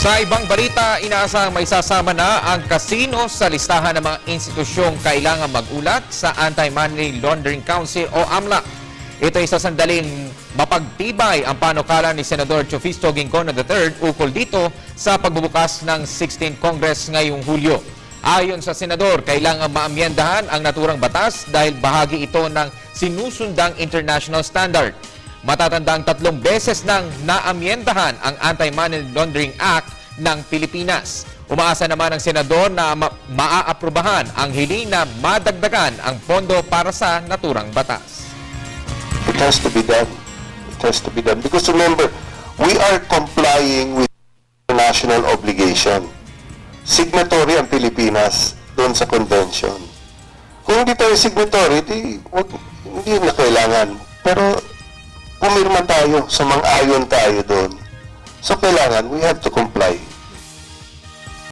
Sa ibang balita, inaasahang may sasama na ang casino sa listahan ng mga institusyong kailangan magulat sa Anti-Money Laundering Council o AMLA. Ito ay sa sandaling mapagtibay ang panukala ni Senador Chofisto Gingono III ukol dito sa pagbubukas ng 16th Congress ngayong Hulyo. Ayon sa Senador, kailangan maamyendahan ang naturang batas dahil bahagi ito ng sinusundang international standard. Matatandang 3 beses nang naamyendahan ang Anti-Money Laundering Act ng Pilipinas. Umaasa naman ang Senador na maaaprubahan ang hiling na madagdagan ang pondo para sa naturang batas. It has to be done. It has to be done. Because remember, we are complying with international obligation. Signatory ang Pilipinas doon sa convention. Kung hindi tayo signatory, hindi na kailangan. Pero pumirma tayo, sumang-ayon tayo doon. So kailangan, we have to comply.